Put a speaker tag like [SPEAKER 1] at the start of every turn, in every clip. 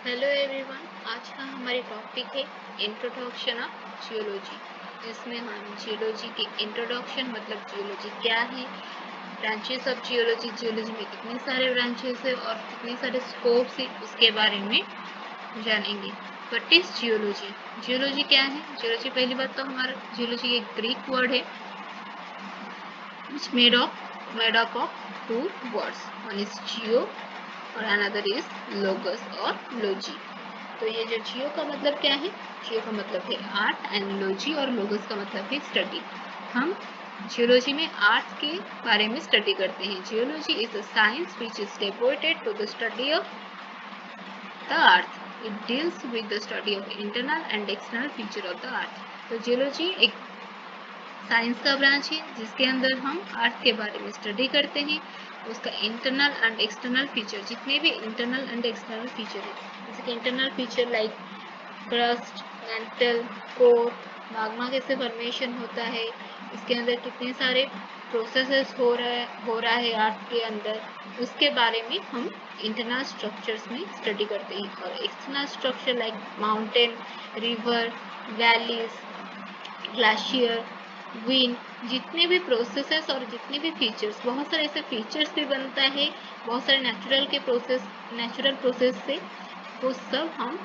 [SPEAKER 1] Hello everyone. आज का हमारी टॉपिक है इंट्रोडक्शन ऑफ जियोलॉजी, जिसमें हम जियोलॉजी के इंट्रोडक्शन मतलब जियोलॉजी क्या है, ब्रांचेस ऑफ जियोलॉजी, जियोलॉजी में कितने सारे ब्रांचेस है और कितने सारे स्कोप्स है उसके बारे में जानेंगे। What is geology? जियोलॉजी क्या है? जियोलॉजी पहली बात तो हमारा जियोलॉजी एक ग्रीक वर्ड है which made up of two words. One is geo और another is logos और logi. तो ये जो जियो का मतलब क्या है? जियो का मतलब है आर्ट एंड लोजी और लोगस का मतलब है स्टडी। हम जियोलॉजी में आर्ट के बारे में स्टडी करते हैं। Geology is a science which is devoted to the study of the earth. It deals with the study of internal and external feature of the earth. तो जियोलॉजी एक science का branch है जिसके अंदर हम अर्थ के बारे में स्टडी करते हैं, उसका इंटरनल एंड एक्सटर्नल फीचर, जितने भी इंटरनल एंड एक्सटर्नल फीचर है, जैसे कि internal feature like crust, mantle, core, magma कैसे फॉर्मेशन होता है, इसके अंदर कितने सारे प्रोसेसेस हो रहा है अर्थ के अंदर, उसके बारे में हम इंटरनल स्ट्रक्चर्स में स्टडी करते हैं। और external structure like mountain, river, valleys, glacier, wind, जितने भी प्रोसेसेस और जितने भी फीचर्स, बहुत सारे ऐसे फीचर्स भी बनता है, बहुत सारे नेचुरल प्रोसेस से, वो सब हम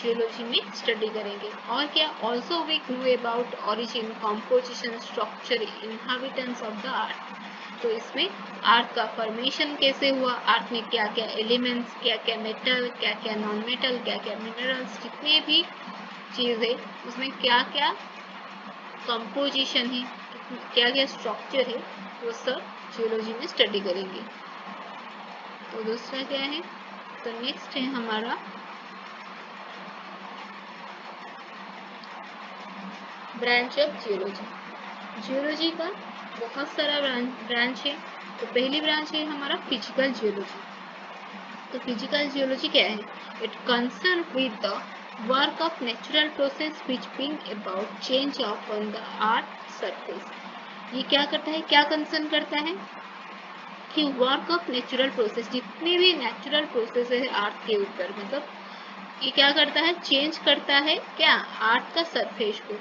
[SPEAKER 1] जियोलॉजी में स्टडी करेंगे। और क्या, also we know about origin, composition, structure, inhabitants of the earth. तो इसमें अर्थ का फॉर्मेशन कैसे हुआ, अर्थ में क्या क्या एलिमेंट्स, क्या क्या मेटल, क्या क्या नॉन मेटल, क्या क्या मिनरल्स, जितने भी चीज़ है उसमें क्या क्या कंपोजिशन है, क्या क्या स्ट्रक्चर है, वो सब जियोलॉजी में स्टडी करेंगे। तो दूसरा क्या है, तो नेक्स्ट है हमारा ब्रांच ऑफ जियोलॉजी। जियोलॉजी का बहुत सारा ब्रांच है। तो पहली ब्रांच है हमारा फिजिकल जियोलॉजी। तो फिजिकल जियोलॉजी क्या है? It concern with the work of natural process which bring about change of on the earth surface. ये क्या करता है, क्या कंसर्न करता है कि वर्क ऑफ नेचुरल प्रोसेस, जितने भी नेचुरल प्रोसेस है अर्थ के ऊपर, मतलब ये क्या करता है, चेंज करता है क्या, अर्थ का सरफेस को,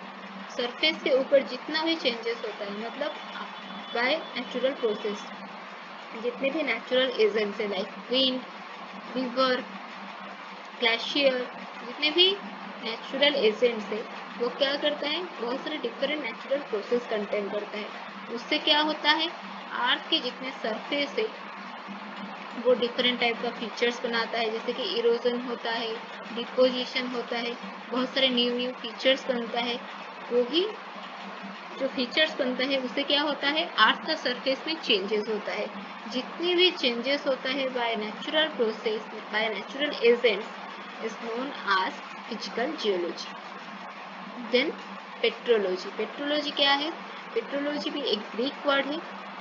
[SPEAKER 1] सरफेस के ऊपर जितना भी चेंजेस होता है, मतलब बाय नेचुरल प्रोसेस, जितने भी नेचुरल एजेंट्स है लाइक विंड, रिवर, ग्लेशियर, जितने भी नेचुरल एजेंट्स है, वो क्या करता है, बहुत सारे डिफरेंट नेचुरल प्रोसेस कंटेन करता है। उससे क्या होता है, अर्थ के जितने सरफेस है वो डिफरेंट टाइप का फीचर्स बनाता है, जैसे कि इरोजन होता है, डिपोजिशन होता है, बहुत सारे न्यू फीचर्स बनता है। वो ही जो फीचर्स बनता है उससे क्या होता है, अर्थ का सरफेस में चेंजेस होता है। जितने भी चेंजेस होता है by natural process, by natural agents is known as physical geology. Then petrology. Petrology क्या है? पेट्रोलॉजी भी एक ग्रीक वर्ड है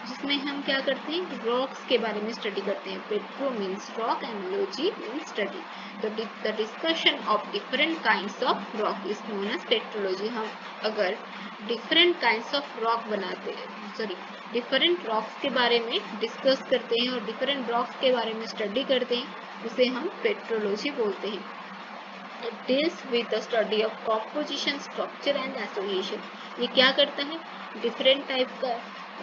[SPEAKER 1] जिसमें हम क्या करते हैं, रॉक्स के बारे में स्टडी करते हैं। Petro means rock and logy means study. The discussion of different kinds of rock is known as petrology. हम अगर डिफरेंट काइंड्स ऑफ रॉक बनाते हैं, सॉरी, डिफरेंट रॉक्स के बारे में डिस्कस करते हैं और डिफरेंट रॉक्स के बारे में स्टडी करते हैं, उसे हम पेट्रोलॉजी बोलते हैं। It deals with the study of composition, structure and association. ये क्या करता है, डिफरेंट टाइप का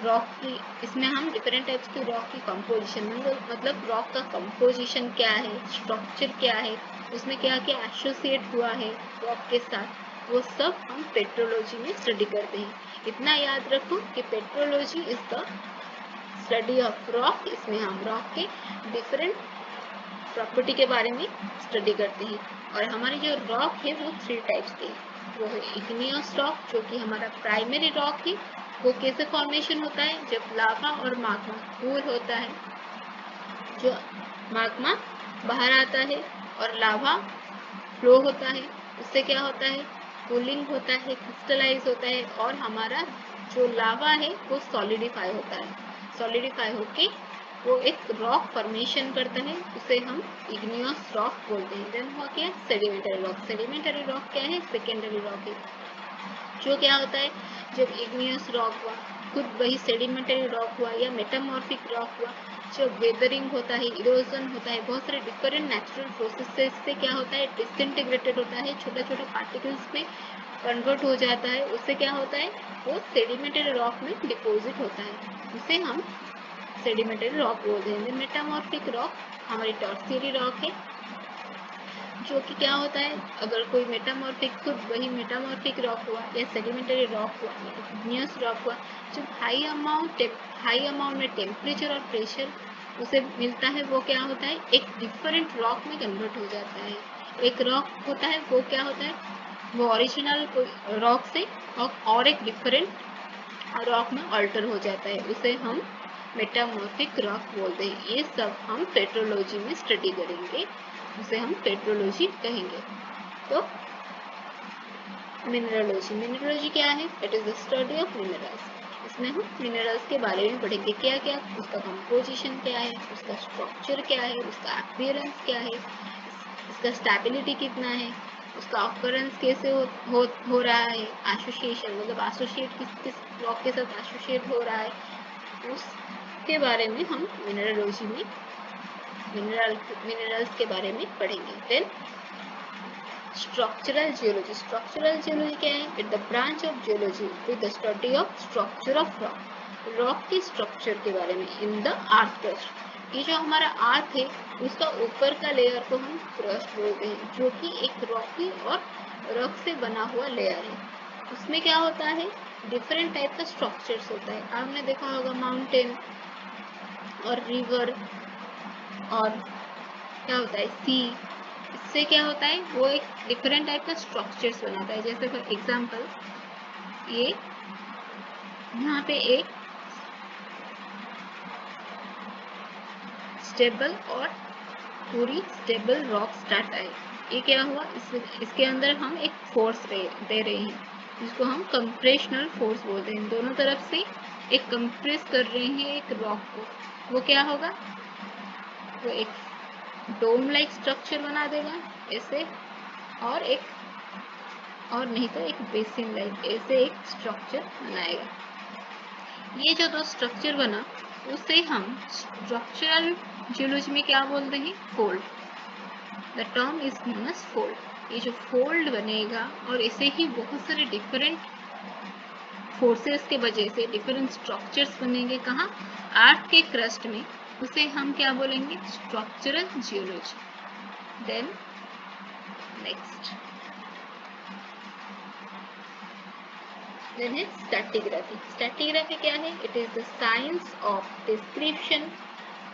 [SPEAKER 1] रॉक की, इसमें हम डिफरेंट टाइप्स की रॉक की कंपोजिशन, मतलब रॉक का कंपोजिशन क्या है, स्ट्रक्चर क्या है, उसमें क्या क्या एसोसिएट हुआ है रॉक के साथ, वो सब हम पेट्रोलॉजी में स्टडी करते हैं। इतना याद रखो कि petrology is the study of rock. इसमें हम रॉक के डिफरेंट प्रॉपर्टी के बारे में स्टडी करते हैं। और हमारे जो रॉक है वो 3 टाइप्स के, वो है इग्नियस रॉक, जो कि हमारा प्राइमरी रॉक है। वो कैसे फॉर्मेशन होता है, जब लावा और मैग्मा कूल होता है, जो मैग्मा बाहर आता है और लावा फ्लो होता है, उससे क्या होता है, कूलिंग होता है, क्रिस्टलाइज होता है और हमारा जो लावा है वो सॉलिडिफाई होता है। सॉलिडिफाई होके वो एक रॉक फॉर्मेशन करता है, उसे हम इग्नियस रॉक बोलते हैं। देन हुआ क्या, सेडिमेंटरी रॉक। सेडिमेंटरी रॉक क्या है, सेकेंडरी रॉक है। जो क्या होता है, जब इग्नियस रॉक हुआ, खुद वही सेडिमेंटरी रॉक हुआ या मेटामॉर्फिक रॉक हुआ, जब वेदरिंग होता है, इरोजन होता है, बहुत सारे डिफरेंट नेचुरल प्रोसेस से क्या होता है, डिसइंटीग्रेटेड होता है, छोटा छोटा पार्टिकल्स में कन्वर्ट हो जाता है। उससे क्या होता है, वो सेडिमेंटेड रॉक में डिपोजिट होता है, उसे हम सेडिमेंटेड रॉक बोलते हैं। मेटामॉर्फिक रॉक हमारी टर्शियरी रॉक है, जो कि क्या होता है, अगर कोई मेटामॉर्फिक, खुद वही मेटामॉर्फिक रॉक हुआ या सेडिमेंटरी रॉक हुआ या इग्नियस रॉक हुआ, जब हाई अमाउंट में टेम्परेचर और प्रेशर उसे मिलता है, वो क्या होता है, एक डिफरेंट रॉक में कन्वर्ट हो जाता है। एक रॉक होता है वो क्या होता है, वो ओरिजिनल रॉक से और एक डिफरेंट रॉक में अल्टर हो जाता है, उसे हम मेटामॉर्फिक रॉक बोलते हैं। ये सब हम पेट्रोलॉजी में स्टडी करेंगे, उसे हम पेट्रोलॉजी कहेंगे। तो मिनरलोजी क्या है, it is the study of minerals. इसमें हम मिनरल्स के बारे में पढ़ेंगे, क्या क्या उसका कंपोजिशन क्या है, उसका स्ट्रक्चर क्या है, उसका अपीयरेंस क्या है, इसका स्टेबिलिटी कितना है, उसका ऑकरेंस कैसे हो रहा है, एसोसिएशन मतलब एसोसिएट किस रॉक के साथ एसोसिएट हो रहा है, उसके बारे में हम मिनरलोजी में मिनरल्स के बारे में पढ़ेंगे। देन स्ट्रक्चरल जियोलॉजी क्या है, it the branch of geology with the study of structure of rock के स्ट्रक्चर के बारे में इन द अर्थ क्रस्ट। ये जो हमारा अर्थ है उसका ऊपर का लेयर को हम क्रस्ट बोलते हैं, जो कि एक रॉकी और रॉक से बना हुआ लेयर है। उसमें क्या होता है, डिफरेंट टाइप का स्ट्रक्चर्स होता है। आपने देखा होगा माउंटेन और रिवर और क्या होता है सी, इससे क्या होता है, वो एक डिफरेंट टाइप का स्ट्रक्चर्स बनाता है। जैसे फॉर एग्जांपल ये यहाँ पे एक स्टेबल और पूरी स्टेबल रॉक स्टार्ट है, ये क्या हुआ, इसके अंदर हम एक फोर्स दे रहे हैं, जिसको हम कंप्रेशनल फोर्स बोलते हैं। दोनों तरफ से एक कंप्रेस कर रहे हैं एक रॉक को, वो क्या होगा, वो एक डोम लाइक स्ट्रक्चर बना देगा ऐसे, और नहीं तो एक बेसिन लाइक ऐसे एक स्ट्रक्चर बनाएगा। ये जो दो स्ट्रक्चर बना उसे हम स्ट्रक्चरल जियोलॉजी में क्या बोलते हैं, fold. The term is known as fold. ये जो फोल्ड बनेगा और इसे ही बहुत सारे डिफरेंट फोर्सेस के वजह से डिफरेंट स्ट्रक्चर्स बनेंगे, कहाँ, अर्थ के क्रस्ट में, उसे हम क्या बोलेंगे, स्ट्रक्चरल जियोलॉजी। देन नेक्स्ट है स्ट्रैटिग्राफी। स्ट्रैटिग्राफी क्या है, it is the science of description,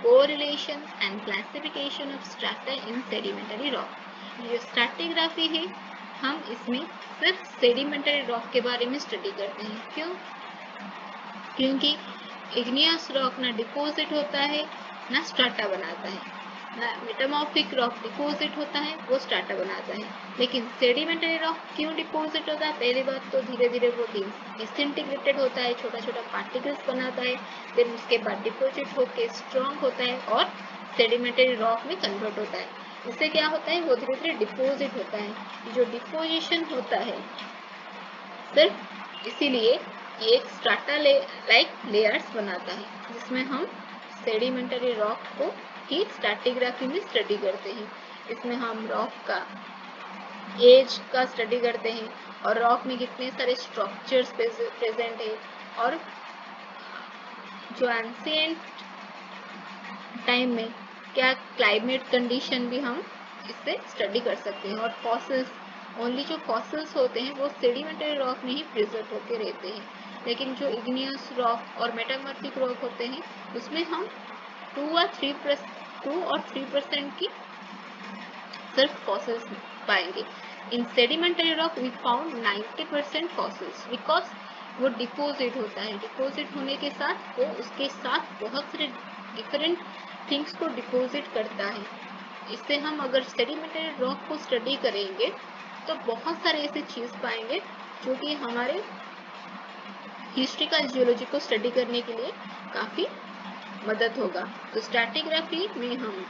[SPEAKER 1] correlation and classification of strata in sedimentary rock. ये स्ट्रैटिग्राफी है, हम इसमें सिर्फ सेडिमेंटरी रॉक के बारे में स्टडी करते हैं। क्यों, क्योंकि इग्नियस रॉक ना डिपोजिट होता है ना स्ट्रैटा बनाता है, ना मेटामॉर्फिक रॉक डिपोजिट होता है वो स्ट्रैटा बनाता है। लेकिन सेडिमेंटरी रॉक क्यों डिपोजिट होता है, पहली बात तो धीरे धीरे वो डिसइंटीग्रेटेड होता है, छोटा छोटा पार्टिकल्स बनाता है, फिर उसके बाद डिपोजिट होकर स्ट्रॉन्ग होता है और सेडिमेंटरी रॉक में कन्वर्ट होता है। इससे क्या होता है, वो धीरे धीरे डिपोजिट होता है। जो डिपोजिशन होता है सिर्फ इसीलिए ये एक स्ट्रैटा लाइक लेयर्स बनाता है, जिसमें हम सेडिमेंटरी रॉक को ही स्ट्रैटिग्राफी में स्टडी करते हैं। इसमें हम रॉक का एज का स्टडी करते हैं और रॉक में कितने सारे स्ट्रक्चर्स प्रेजेंट है, और जो एंशिएंट टाइम में क्या क्लाइमेट कंडीशन भी हम इससे स्टडी कर सकते हैं। और फॉसिल्स, ओनली जो फॉसिल्स होते हैं वो सेडिमेंटरी रॉक में ही प्रिजर्व होके रहते हैं, लेकिन जो इग्नियस रॉक और मेटामॉर्फिक रॉक होते हैं उसमें हम 2 और 3% की सिर्फ फॉसिल्स पाएंगे। In sedimentary rock we found 90% fossils, because वो डिपोजिट होता है, डिपोजिट होने के साथ वो उसके साथ बहुत सारे डिफरेंट थिंग्स को डिपोजिट करता है। इससे हम अगर सेडिमेंटरी रॉक को स्टडी करेंगे तो बहुत सारे ऐसे चीज पाएंगे जो कि हमारे हिस्ट्रिकल जियोलॉजी को स्टडी करने के लिए काफी मदद होगा। तो स्ट्रैटिग्राफी में हम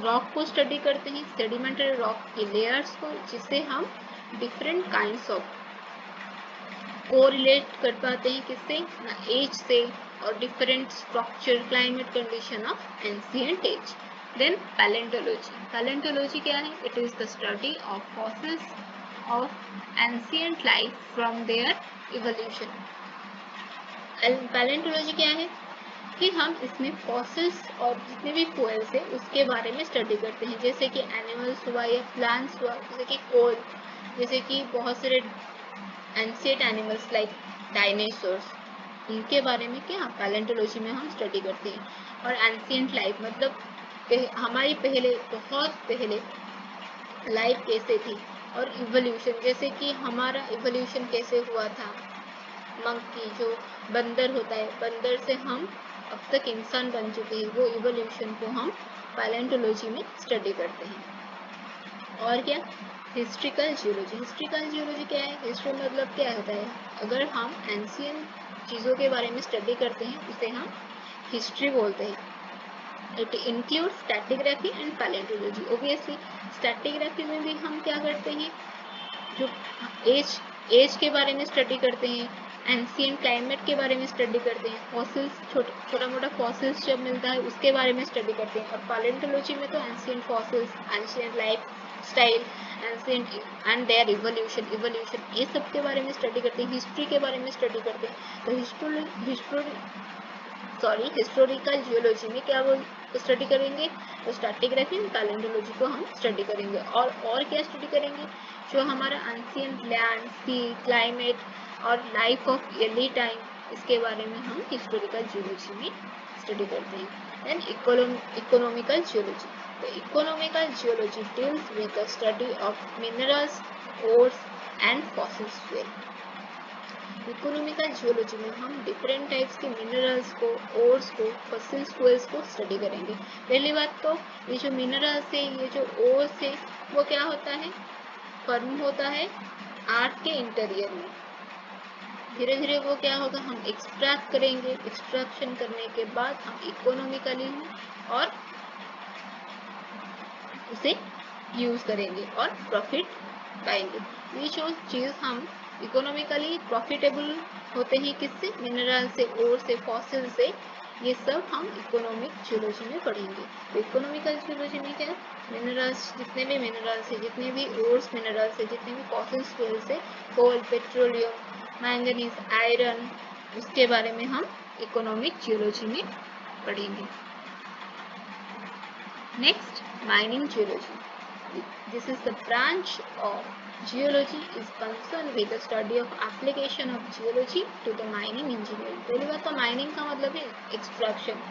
[SPEAKER 1] रॉक को स्टडी करते हैं, सेडिमेंटरी रॉक के लेयर्स को, जिससे हम डिफरेंट काइंड्स ऑफ कोरिलेट कर पाते हैं, किससे, ना एज से, और different structure climate condition of ancient age. Then paleontology. Paleontology क्या है? It is the study of fossils of ancient life from their evolution. Palaeontology क्या है कि हम इसमें फॉसिल्स और जितने भी फॉसिल्स है उसके बारे में स्टडी करते हैं, जैसे कि एनिमल्स हुआ या प्लांट्स हुआ, जैसे कि कोल, जैसे कि बहुत सारे एंशिएंट एनिमल्स लाइक डायनासोर्स, उनके बारे में क्या पैलेंटोलॉजी में हम स्टडी करते हैं। और एंशिएंट लाइफ मतलब हमारी पहले बहुत पहले लाइफ कैसे थी, और इवोल्यूशन जैसे कि हमारा इवोल्यूशन कैसे हुआ था, मंकी जो बंदर होता है, बंदर से हम अब तक इंसान बन चुके हैं, वो इवोल्यूशन को हम पैलेंटोलॉजी में स्टडी करते हैं। और क्या हिस्ट्रिकल जियोलॉजी। हिस्ट्रिकल जियोलॉजी क्या है? हिस्ट्री मतलब क्या होता है? अगर हम एंशिएंट चीज़ों के बारे में स्टडी करते हैं उसे हम हिस्ट्री बोलते हैं। It include stratigraphy and palaeontology. Obviously stratigraphy में भी हम क्या करते हैं, जो एज के बारे में स्टडी करते हैं, एंशिएंट क्लाइमेट के बारे में स्टडी करते हैं, फॉसिल्स छोटा मोटा फॉसिल्स जब मिलता है उसके बारे में स्टडी करते हैं। और पैलेंटोलॉजी में तो ancient fossils, ancient lifestyle, ancient and their evolution ये सब के बारे में स्टडी करते हैं, हिस्ट्री के बारे में स्टडी करते हैं। तो हिस्टोरिकल जियोलॉजी में क्या वो स्टडी करेंगे, तो स्ट्रैटिग्राफी एंड पैलेंटोलॉजी को हम स्टडी करेंगे। और क्या स्टडी करेंगे, जो हमारा एंशिएंट लैंड, सी, क्लाइमेट और लाइफ ऑफ अर्ली टाइम, इसके बारे में हम हिस्टोरिकल जियोलॉजी में स्टडी करते हैं। Then economical geology. तो economical geology deals with the study of minerals, ores and fossils. Economical geology में हम डिफरेंट टाइप्स के मिनरल्स को, ओर्स को, फॉसिल्स को स्टडी करेंगे। पहली बात तो ये जो मिनरल्स है, ये जो ओर्स है, वो क्या होता है, फॉर्म होता है अर्थ के इंटीरियर में। धीरे धीरे वो क्या होगा, हम एक्सट्रैक्ट करेंगे, एक्सट्रैक्शन करने के बाद हम इकोनॉमिकली और उसे यूज करेंगे और प्रॉफिट पाएंगे। ये जो चीज़ हम इकोनॉमिकली प्रॉफिटेबल होते हैं किससे, मिनरल से, ओर से, फॉसिल से, ये सब हम इकोनॉमिक जियोलॉजी में पढ़ेंगे। तो इकोनॉमिकल जियोलॉजी में क्या, मिनरल्स, जितने भी मिनरल्स है, जितने भी ओर्स मिनरल्स है, जितने भी फॉसिल्स फ्यूल्स है, कोल, पेट्रोलियम, मैंगनीज, आयरन, उसके बारे में हम इकोनॉमिक जियोलॉजी में पढ़ेंगे। Next, mining geology. This is the branch of geology is concerned with the study of application of geology to the mining engineering। पहली बात तो माइनिंग का मतलब है एक्सट्रैक्शन।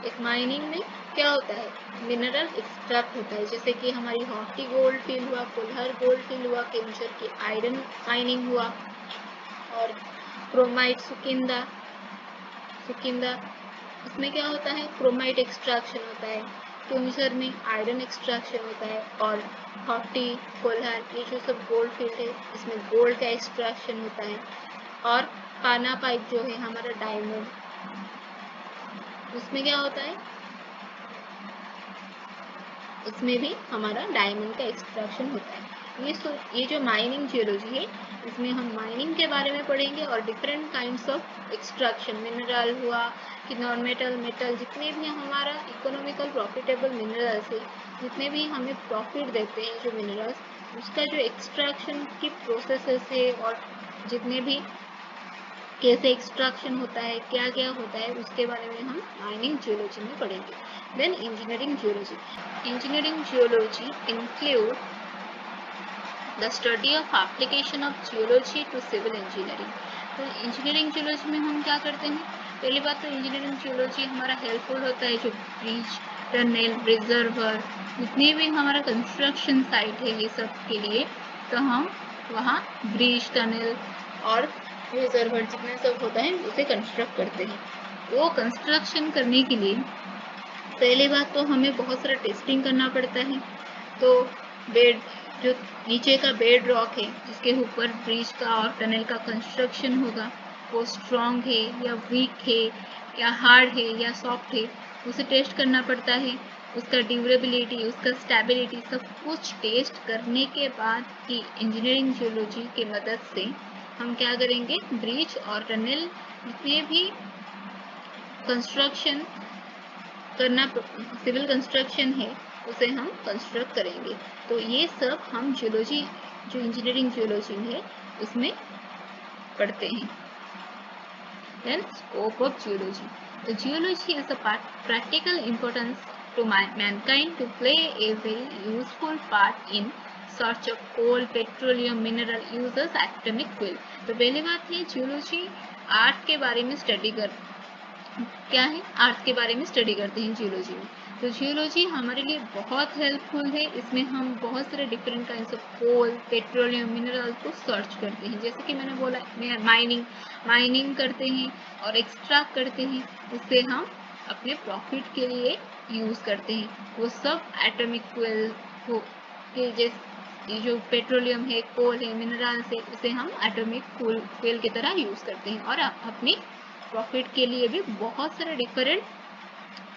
[SPEAKER 1] एक माइनिंग में क्या होता है, मिनरल एक्सट्रैक्ट होता है, जैसे कि हमारी हॉटी गोल्ड फील्ड हुआ, कोल्हार गोल्ड फील्ड हुआ, केंचर की आयरन माइनिंग हुआ, और क्रोमाइट, सुकिंदा, इसमें क्या होता है, क्रोमाइट एक्सट्रैक्शन होता है। केंचर में आयरन एक्सट्रैक्शन होता है। और हॉटी, कोल्हार, ये जो सब गोल्ड फील्ड है, इसमें गोल्ड का एक्सट्रैक्शन होता है। और पाना पाइप जो है हमारा डायमंड, उसमें क्या होता है, इसमें भी हमारा डायमंड का एक्सट्रैक्शन होता है। ये जो माइनिंग जियोलॉजी है, इसमें हम माइनिंग के बारे में पढ़ेंगे और different kinds of extraction, mineral हुआ कि नॉन मेटल, मेटल, जितने भी हमारा इकोनॉमिकल प्रॉफिटेबल मिनरल्स है, जितने भी हमें प्रॉफिट देते हैं जो मिनरल्स, उसका जो एक्सट्रैक्शन की प्रोसेसेस है और जितने भी कैसे एक्सट्रैक्शन होता है, क्या क्या होता है, उसके बारे में हम माइनिंग जियोलॉजी में पढ़ेंगे। Then engineering geology. Engineering geology include the study of application of geology to civil engineering. तो इंजीनियरिंग जियोलॉजी में हम क्या करते हैं, पहली बात तो इंजीनियरिंग जियोलॉजी हमारा हेल्पफुल होता है, जो ब्रिज, टनल, रिजर्वर, जितने भी हमारा कंस्ट्रक्शन साइट है, ये सब के लिए, तो हम वहाँ ब्रिज, टनल और रिजर्वर जितना सब होता है उसे कंस्ट्रक्ट करते हैं। वो कंस्ट्रक्शन करने के लिए पहली बात तो हमें बहुत सारा टेस्टिंग करना पड़ता है। तो बेड, जो नीचे का बेड रॉक है जिसके ऊपर ब्रिज का और टनल का कंस्ट्रक्शन होगा, वो स्ट्रॉन्ग है या वीक है या हार्ड है या सॉफ्ट है, उसे टेस्ट करना पड़ता है। उसका ड्यूरेबिलिटी, उसका स्टेबिलिटी, सब कुछ टेस्ट करने के बाद ही इंजीनियरिंग जियोलॉजी की मदद से हम क्या करेंगे, ब्रिज और टनल जितने भी कंस्ट्रक्शन करना, सिविल कंस्ट्रक्शन है उसे हम कंस्ट्रक्ट करेंगे। तो ये सब हम जियोलॉजी, जो इंजीनियरिंग जियोलॉजी है उसमें पढ़ते हैं। देन स्कोप ऑफ जियोलॉजी, तो geology is a practical importance to mankind to play a very useful part in search of coal, petroleum, mineral uses, atomic fuel। तो पहली बात है जियोलॉजी आर्ट के बारे में स्टडी कर, क्या है, आर्ट के बारे में स्टडी करते हैं जियोलॉजी में। तो जियोलॉजी हमारे लिए बहुत हेल्पफुल है, इसमें हम बहुत सारे different kinds of coal, petroleum, mineral को सर्च करते हैं। जैसे कि मैंने बोला माइनिंग करते हैं और एक्सट्रैक्ट करते हैं, उससे हम अपने प्रॉफिट के लिए यूज करते हैं। वो सब एटॉमिक फ्यूल हो के जैसे जो पेट्रोलियम है, कोल है, मिनरल्स है, उसे हम एटॉमिक फ्यूल की तरह यूज करते हैं और अपनी प्रॉफिट के लिए भी बहुत सारे डिफरेंट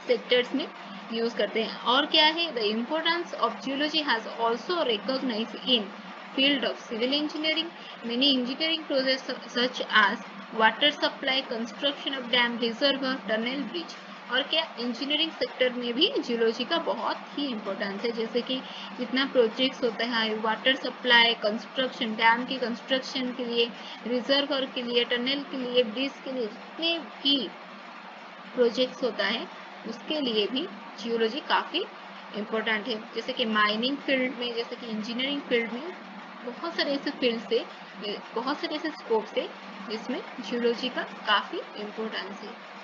[SPEAKER 1] सेक्टर्स में यूज करते हैं। और क्या है, the importance of geology has also recognized in field of civil engineering, many engineering projects such as water supply, construction of dam, reservoir, tunnel, bridge. और क्या, इंजीनियरिंग सेक्टर में भी जियोलॉजी का बहुत ही इम्पोर्टेंस है। जैसे कि जितना प्रोजेक्ट्स होता है, वाटर सप्लाई, कंस्ट्रक्शन, डैम की कंस्ट्रक्शन के लिए, रिजर्वर के लिए, टनल के लिए, ब्रिज के लिए, जितने भी प्रोजेक्ट्स होता है उसके लिए भी जियोलॉजी काफ़ी इम्पोर्टेंट है। जैसे कि माइनिंग फील्ड में, जैसे कि इंजीनियरिंग फील्ड में बहुत सारे ऐसे फील्ड से, बहुत सारे ऐसे स्कोप से जिसमें जियोलॉजी का काफ़ी इम्पोर्टेंस है।